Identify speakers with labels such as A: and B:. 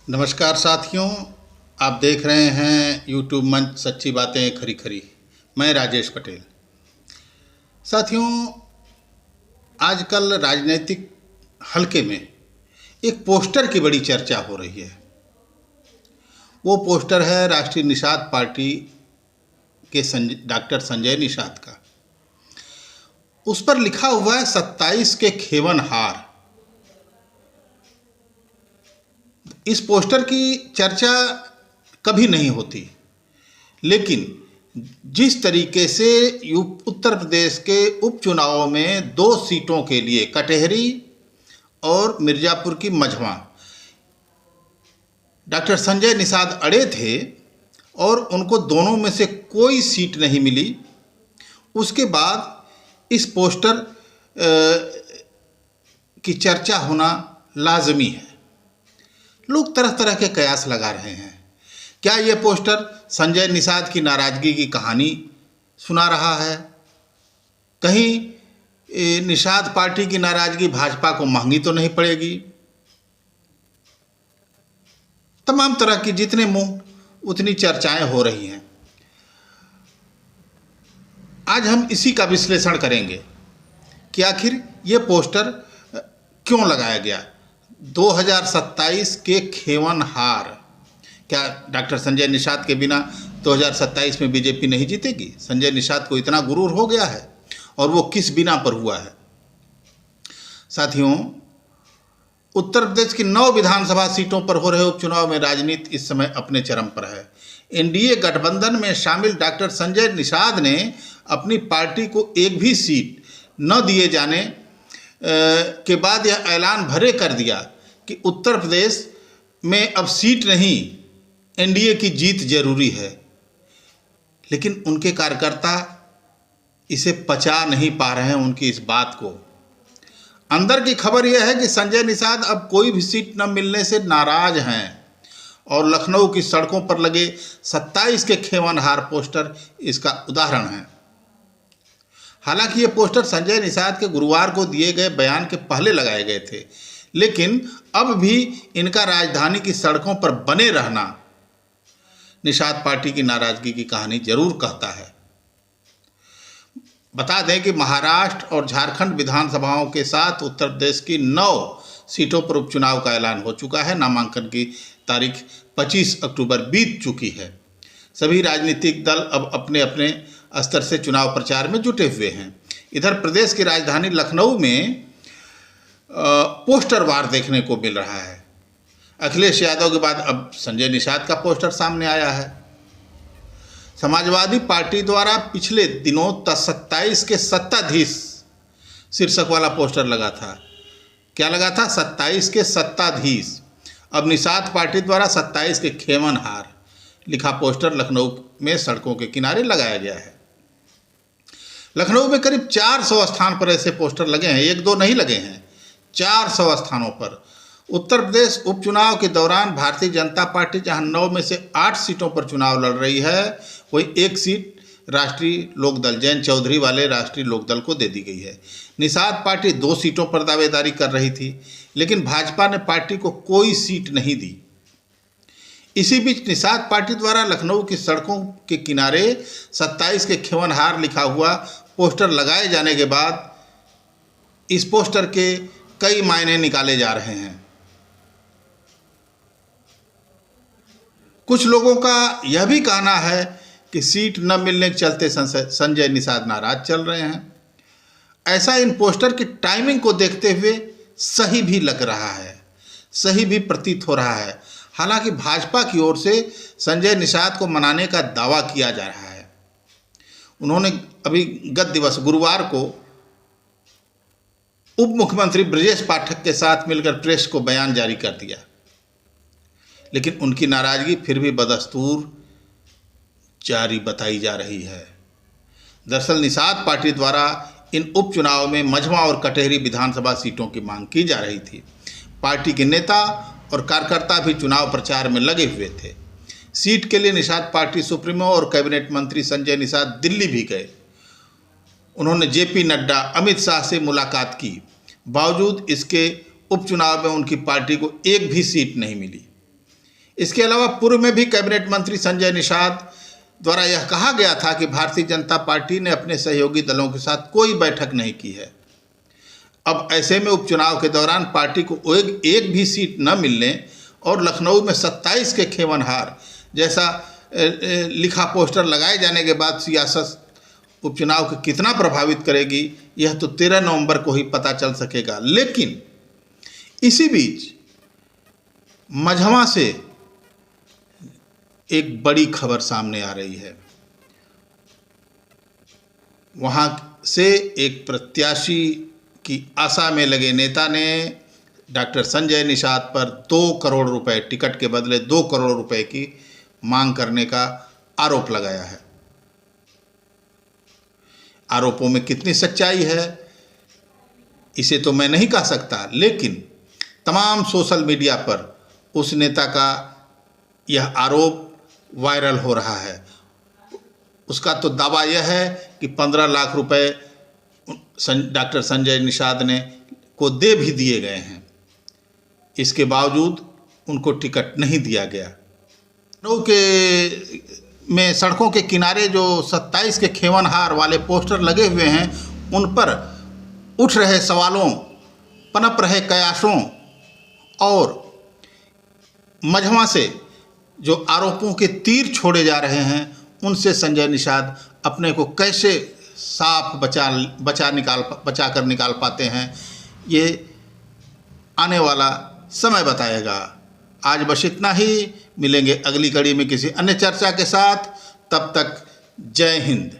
A: नमस्कार साथियों, आप देख रहे हैं यूट्यूब मंच सच्ची बातें खरी खरी। मैं राजेश पटेल। साथियों, आजकल राजनीतिक हलके में एक पोस्टर की बड़ी चर्चा हो रही है। वो पोस्टर है राष्ट्रीय निषाद पार्टी के डॉक्टर संजय निषाद का। उस पर लिखा हुआ है 27 के खेवन हार। इस पोस्टर की चर्चा कभी नहीं होती, लेकिन जिस तरीके से उत्तर प्रदेश के उपचुनावों में 2 सीटों के लिए कटहरी और मिर्ज़ापुर की मझवा डॉक्टर संजय निषाद अड़े थे और उनको दोनों में से कोई सीट नहीं मिली, उसके बाद इस पोस्टर की चर्चा होना लाजमी है। लोग तरह तरह के कयास लगा रहे हैं। क्या ये पोस्टर संजय निषाद की नाराज़गी की कहानी सुना रहा है? कहीं निषाद पार्टी की नाराज़गी भाजपा को महंगी तो नहीं पड़ेगी? तमाम तरह की जितने मुंह उतनी चर्चाएं हो रही हैं। आज हम इसी का विश्लेषण करेंगे कि आखिर ये पोस्टर क्यों लगाया गया। 2027 के खेवन हार। क्या डॉक्टर संजय निषाद के बिना 2027 में बीजेपी नहीं जीतेगी? संजय निषाद को इतना गुरूर हो गया है, और वो किस बिना पर हुआ है? साथियों, उत्तर प्रदेश की 9 विधानसभा सीटों पर हो रहे उपचुनाव में राजनीति इस समय अपने चरम पर है। एनडीए गठबंधन में शामिल डॉक्टर संजय निषाद ने अपनी पार्टी को एक भी सीट न दिए जाने के बाद यह ऐलान भरे कर दिया कि उत्तर प्रदेश में अब सीट नहीं, एनडीए की जीत जरूरी है। लेकिन उनके कार्यकर्ता इसे पचा नहीं पा रहे हैं, उनकी इस बात को। अंदर की खबर यह है कि संजय निषाद अब कोई भी सीट न मिलने से नाराज हैं, और लखनऊ की सड़कों पर लगे 27 के खेवन हार पोस्टर इसका उदाहरण है। हालांकि ये पोस्टर संजय निषाद के गुरुवार को दिए गए बयान के पहले लगाए गए थे, लेकिन अब भी इनका राजधानी की सड़कों पर बने रहना निषाद पार्टी की नाराजगी की कहानी जरूर कहता है। बता दें कि महाराष्ट्र और झारखंड विधानसभाओं के साथ उत्तर प्रदेश की 9 सीटों पर उपचुनाव का ऐलान हो चुका है। नामांकन की तारीख 25 अक्टूबर बीत चुकी है। सभी राजनीतिक दल अब अपने अपने स्तर से चुनाव प्रचार में जुटे हुए हैं। इधर प्रदेश की राजधानी लखनऊ में पोस्टर वार देखने को मिल रहा है। अखिलेश यादव के बाद अब संजय निषाद का पोस्टर सामने आया है। समाजवादी पार्टी द्वारा पिछले दिनों 27 के सत्ताधीश शीर्षक वाला पोस्टर लगा था। क्या लगा था? 27 के सत्ताधीश। अब निषाद पार्टी द्वारा 27 के खेवन हार लिखा पोस्टर लखनऊ में सड़कों के किनारे लगाया गया है। लखनऊ में करीब 400 स्थान पर ऐसे पोस्टर लगे हैं, 1-2 नहीं लगे हैं, 400 स्थानों पर। उत्तर प्रदेश उपचुनाव के दौरान भारतीय जनता पार्टी जहां 9 में से 8 सीटों पर चुनाव लड़ रही है, वहीं 1 सीट राष्ट्रीय लोकदल जैन चौधरी वाले राष्ट्रीय लोकदल को दे दी गई है। निषाद पार्टी 2 सीटों पर दावेदारी कर रही थी, लेकिन भाजपा ने पार्टी को कोई सीट नहीं दी। इसी बीच निषाद पार्टी द्वारा लखनऊ की सड़कों के किनारे 27 के खेवन हार लिखा हुआ पोस्टर लगाए जाने के बाद इस पोस्टर के कई मायने निकाले जा रहे हैं। कुछ लोगों का यह भी कहना है कि सीट न मिलने के चलते संजय निषाद नाराज चल रहे हैं। ऐसा इन पोस्टर की टाइमिंग को देखते हुए सही भी लग रहा है, सही भी प्रतीत हो रहा है। हालांकि भाजपा की ओर से संजय निषाद को मनाने का दावा किया जा रहा है। उन्होंने अभी गत दिवस गुरुवार को उप मुख्यमंत्री ब्रजेश पाठक के साथ मिलकर प्रेस को बयान जारी कर दिया, लेकिन उनकी नाराजगी फिर भी बदस्तूर जारी बताई जा रही है। दरअसल निषाद पार्टी द्वारा इन उपचुनाव में मझवा और कटहरी विधानसभा सीटों की मांग की जा रही थी। पार्टी के नेता और कार्यकर्ता भी चुनाव प्रचार में लगे हुए थे। सीट के लिए निषाद पार्टी सुप्रीमो और कैबिनेट मंत्री संजय निषाद दिल्ली भी गए। उन्होंने जेपी नड्डा, अमित शाह से मुलाकात की। बावजूद इसके उपचुनाव में उनकी पार्टी को एक भी सीट नहीं मिली। इसके अलावा पूर्व में भी कैबिनेट मंत्री संजय निषाद द्वारा यह कहा गया था कि भारतीय जनता पार्टी ने अपने सहयोगी दलों के साथ कोई बैठक नहीं की है। अब ऐसे में उपचुनाव के दौरान पार्टी को एक भी सीट न मिलने और लखनऊ में 27 के खेवनहार जैसा लिखा पोस्टर लगाए जाने के बाद सियासत उपचुनाव को कितना प्रभावित करेगी, यह तो 13 नवंबर को ही पता चल सकेगा। लेकिन इसी बीच मझवा से एक बड़ी खबर सामने आ रही है। वहां से एक प्रत्याशी की आशा में लगे नेता ने डॉक्टर संजय निषाद पर 2 करोड़ रुपए, टिकट के बदले 2 करोड़ रुपए की मांग करने का आरोप लगाया है। आरोपों में कितनी सच्चाई है इसे तो मैं नहीं कह सकता, लेकिन तमाम सोशल मीडिया पर उस नेता का यह आरोप वायरल हो रहा है। उसका तो दावा यह है कि 15 लाख रुपए डॉक्टर संजय निषाद ने को दे भी दिए गए हैं, इसके बावजूद उनको टिकट नहीं दिया गया। में सड़कों के किनारे जो 27 के खेवनहार वाले पोस्टर लगे हुए हैं, उन पर उठ रहे सवालों, पनप रहे कयासों और मझवा से जो आरोपों के तीर छोड़े जा रहे हैं, उनसे संजय निषाद अपने को कैसे साफ बचा कर निकाल पाते हैं, ये आने वाला समय बताएगा। आज बस इतना ही। मिलेंगे अगली कड़ी में किसी अन्य चर्चा के साथ। तब तक जय हिंद।